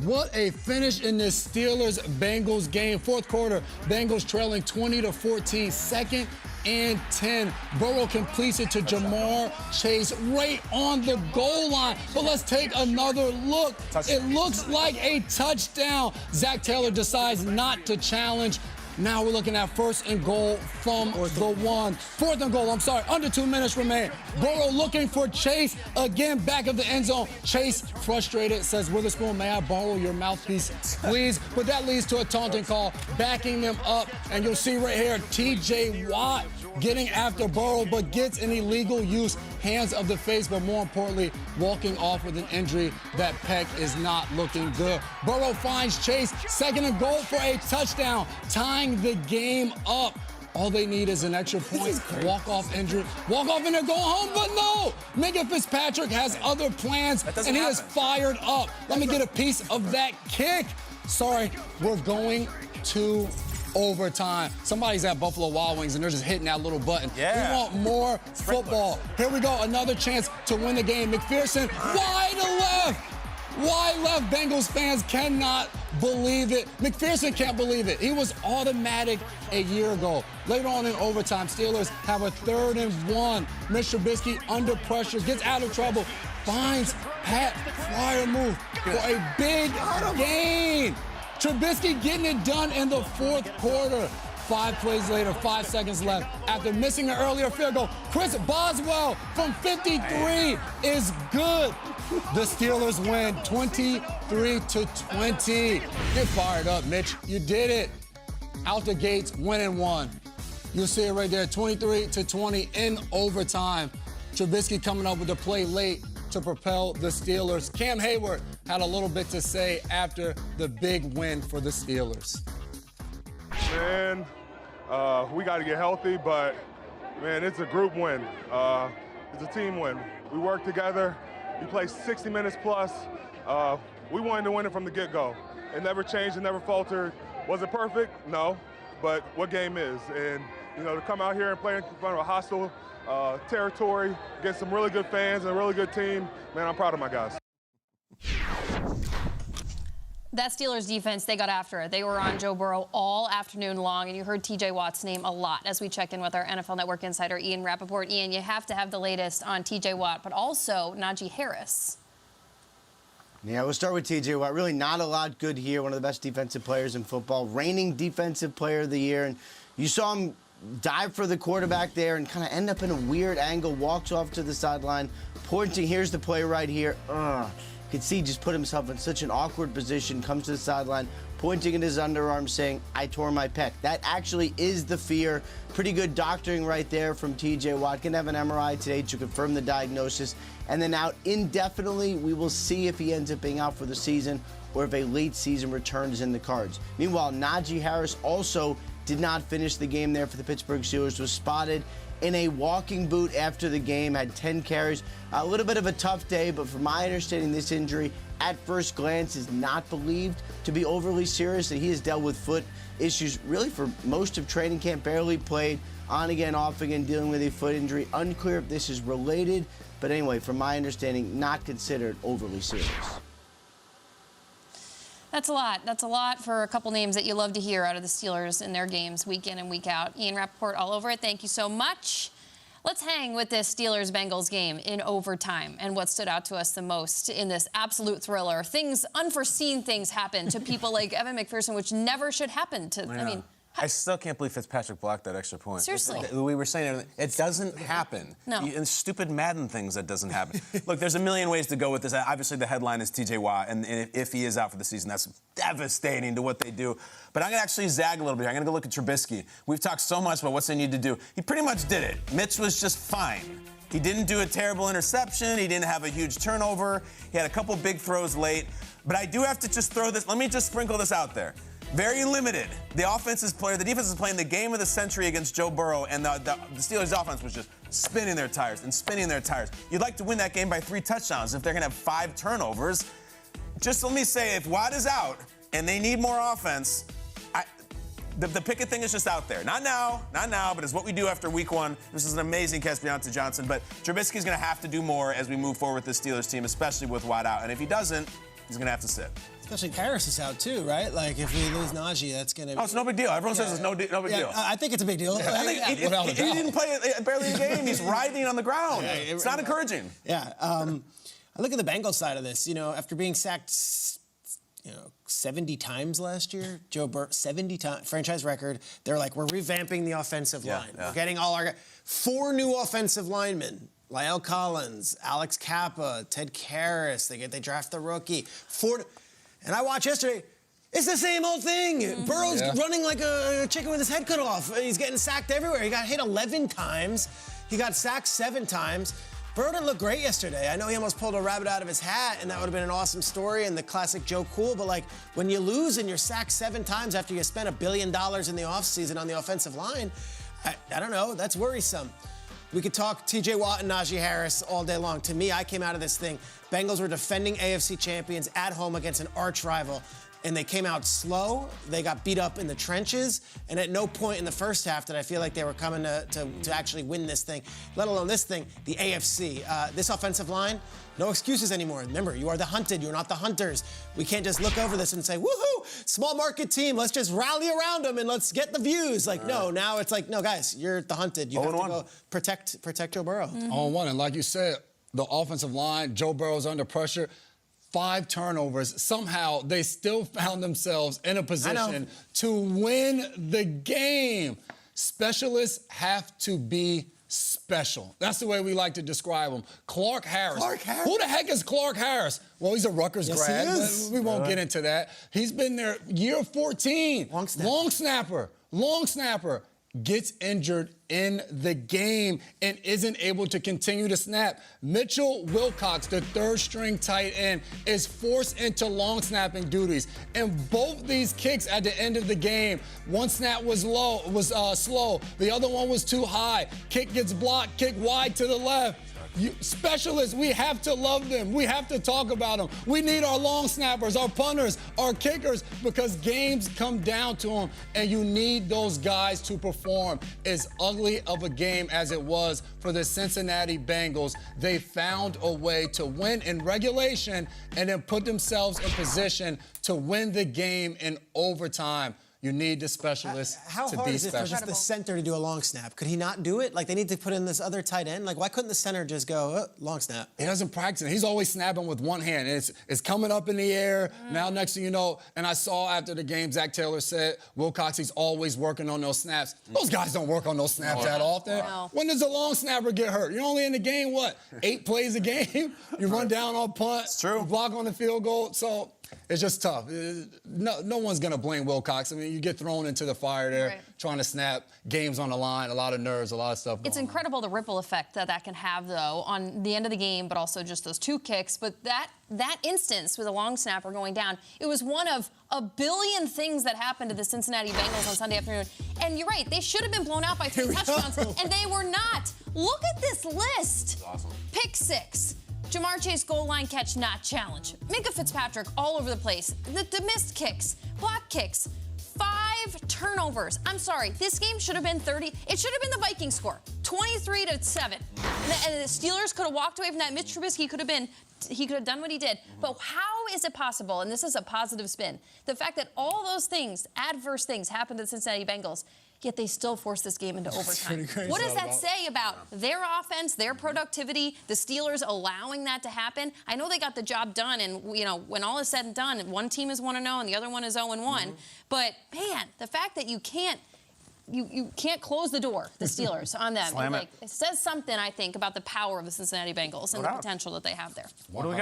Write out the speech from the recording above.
What a finish in this Steelers-Bengals game. Fourth quarter, Bengals trailing 20-14. Second and 10. Burrow completes it to Jamar Chase right on the goal line. But let's take another look. It looks like a touchdown. Zach Taylor decides not to challenge. Now we're looking at first and goal from the one. Fourth and goal, under 2 minutes remain. Burrow looking for Chase again, back of the end zone. Chase, frustrated, says, Witherspoon, may I borrow your mouthpiece, please? But that leads to a taunting call, backing them up. And you'll see right here, TJ Watt getting after Burrow, but gets an illegal use, hands of the face, but more importantly, walking off with an injury. That pec is not looking good. Burrow finds Chase, second and goal for a touchdown, tying the game up. All they need is an extra point, walk-off injury, walk off and they're going home, but no! Minka Fitzpatrick has other plans, and he is fired up. Let me get a piece of that kick. Sorry, we're going to overtime. Somebody's at Buffalo Wild Wings and they're just hitting that little button. Yeah. We want more football. Here we go, another chance to win the game. McPherson, wide left. Wide left. Bengals fans cannot believe it. McPherson can't believe it. He was automatic a year ago. Later on in overtime, Steelers have a 3rd and 1. Mitch Trubisky under pressure, gets out of trouble, finds Pat Fryermuth for a big gain. Trubisky getting it done in the fourth quarter. 5 plays later, 5 seconds left. After missing an earlier field goal, Chris Boswell from 53 is good. The Steelers win 23-20. Get fired up, Mitch. You did it. Out the gates, winning one. You'll see it right there, 23-20 in overtime. Trubisky coming up with a play late to propel the Steelers. Cam Hayward had a little bit to say after the big win for the Steelers. Man, we got to get healthy, but, man, it's a group win. It's a team win. We work together. We played 60 minutes plus. We wanted to win it from the get-go. It never changed. It never faltered. Was it perfect? No. But what game is? And, you know, to come out here and play in front of a hostile territory, get some really good fans and a really good team, man, I'm proud of my guys. That Steelers defense, they got after it. They were on Joe Burrow all afternoon long, and you heard TJ Watt's name a lot as we checked in with our NFL Network insider, Ian Rappaport. Ian, you have to have the latest on TJ Watt, but also Najee Harris. Yeah, we'll start with TJ Watt. Really not a lot good here. One of the best defensive players in football, reigning defensive player of the year. And you saw him dive for the quarterback there and kind of end up in a weird angle, walks off to the sideline, pointing. Here's the play right here. You could see he just put himself in such an awkward position, comes to the sideline, pointing at his underarm, saying, I tore my pec. That actually is the fear. Pretty good doctoring right there from TJ Watt. Going to have an MRI today to confirm the diagnosis. And then out indefinitely, we will see if he ends up being out for the season or if a late season return is in the cards. Meanwhile, Najee Harris also did not finish the game there for the Pittsburgh Steelers, was spotted in a walking boot after the game, had 10 carries. A little bit of a tough day, but from my understanding, this injury at first glance is not believed to be overly serious, and he has dealt with foot issues really for most of training camp, barely played, on again, off again, dealing with a foot injury. Unclear if this is related, but anyway, from my understanding, not considered overly serious. That's a lot. That's a lot for a couple names that you love to hear out of the Steelers in their games week in and week out. Ian Rappaport all over it. Thank you so much. Let's hang with this Steelers-Bengals game in overtime and what stood out to us the most in this absolute thriller. Unforeseen things happen to people like Evan McPherson, which never should happen to, I mean, I still can't believe Fitzpatrick blocked that extra point. Seriously. We were saying it doesn't happen. No. And stupid Madden things, that doesn't happen. Look, there's a million ways to go with this. Obviously, the headline is TJ Watt, and if he is out for the season, that's devastating to what they do. But I'm going to actually zag a little bit here. I'm going to go look at Trubisky. We've talked so much about what they need to do. He pretty much did it. Mitch was just fine. He didn't do a terrible interception. He didn't have a huge turnover. He had a couple big throws late. But I do have to just throw this. Let me just sprinkle this out there. Very limited. The defense is playing the game of the century against Joe Burrow, and the Steelers' offense was just spinning their tires and spinning their tires. You'd like to win that game by 3 touchdowns if they're going to have 5 turnovers. Just let me say, if Watt is out and they need more offense, the Pickett thing is just out there. Not now, but it's what we do after week 1. This is an amazing catch, Deontay Johnson, but Trubisky's going to have to do more as we move forward with this Steelers team, especially with Watt out. And if he doesn't, He's going to have to sit. Especially Harris is out too, right? Like if we lose Najee, that's gonna be... Oh, it's no big deal. Everyone says it's no big deal. I think it's a big deal. I think he didn't play barely a game. He's writhing on the ground. It's not encouraging. Yeah. I look at the Bengals side of this. You know, after being sacked, 70 times last year, Joe Burrow, 70 times, franchise record. They're like, we're revamping the offensive line. Yeah. We're getting all our 4 new offensive linemen. Lyle Collins, Alex Kappa, Ted Karras. They draft the rookie. And I watched yesterday. It's the same old thing. Burrow's running like a chicken with his head cut off. He's getting sacked everywhere. He got hit 11 times. He got sacked 7 times. Burrow didn't look great yesterday. I know he almost pulled a rabbit out of his hat, and that would have been an awesome story and the classic Joe Cool, but like when you lose and you're sacked 7 times after you spent $1 billion in the offseason on the offensive line, I don't know, that's worrisome. We could talk T.J. Watt and Najee Harris all day long. To me, I came out of this thing. Bengals were defending AFC champions at home against an arch rival, and they came out slow. They got beat up in the trenches, and at no point in the first half did I feel like they were coming to actually win this thing, let alone this thing, the AFC. This offensive line, no excuses anymore. Remember, you are the hunted. You're not the hunters. We can't just look over this and say, woohoo, small market team. Let's just rally around them and let's get the views. Like, no, now it's like, no, guys, you're the hunted. You have to go protect Joe Burrow. On one, and like you said, the offensive line, Joe Burrow's under pressure. 5 turnovers. Somehow, they still found themselves in a position to win the game. Specialists have to be special. That's the way we like to describe him. Clark Harris. Who the heck is Clark Harris? Well, he's a Rutgers grad. He is. We won't get into that. He's been there year 14. Long snapper. Long snapper. Gets injured in the game and isn't able to continue to snap. Mitchell Wilcox, the 3rd-string tight end, is forced into long snapping duties. And both these kicks at the end of the game, one snap was slow, the other one was too high. Kick gets blocked, kick wide to the left. Specialists, we have to love them. We have to talk about them. We need our long snappers, our punters, our kickers, because games come down to them, and you need those guys to perform. As ugly of a game as it was for the Cincinnati Bengals, they found a way to win in regulation and then put themselves in position to win the game in overtime. You need the specialists to be special. How hard is it for just the center to do a long snap? Could he not do it? Like, they need to put in this other tight end? Like, why couldn't the center just go, long snap? He doesn't practice it. He's always snapping with one hand. It's coming up in the air. Now, next thing you know, and I saw after the game, Zach Taylor said, Wilcox, he's always working on those snaps. Those guys don't work on those snaps that often. No. When does a long snapper get hurt? You're only in the game, 8 plays a game? You run down on punt. It's true. You block on the field goal. So it's just tough. No one's going to blame Wilcox. I mean, you get thrown into the fire there, trying to snap, games on the line, a lot of nerves, a lot of stuff going It's incredible the ripple effect that can have, though, on the end of the game, but also just those 2 kicks. But that instance with a long snapper going down, it was one of a billion things that happened to the Cincinnati Bengals on Sunday afternoon. And you're right, they should have been blown out by 3 touchdowns, and they were not. Look at this list. Awesome. Pick 6. Jamar Chase goal line catch not challenged. Minka Fitzpatrick all over the place. The missed kicks, block kicks, 5 turnovers. I'm sorry, this game should have been 30. It should have been the Vikings score, 23-7. And the Steelers could have walked away from that. Mitch Trubisky could have done what he did. But how is it possible, and this is a positive spin, the fact that all those things, adverse things, happened to the Cincinnati Bengals, yet they still forced this game into overtime? What does that say about their offense, their productivity, the Steelers allowing that to happen? I know they got the job done, and when all is said and done, one team is 1-0 and the other one is 0-1. But man, the fact that you can't close the door, the Steelers, on them. It says something, I think, about the power of the Cincinnati Bengals and the potential that they have there. What do we got?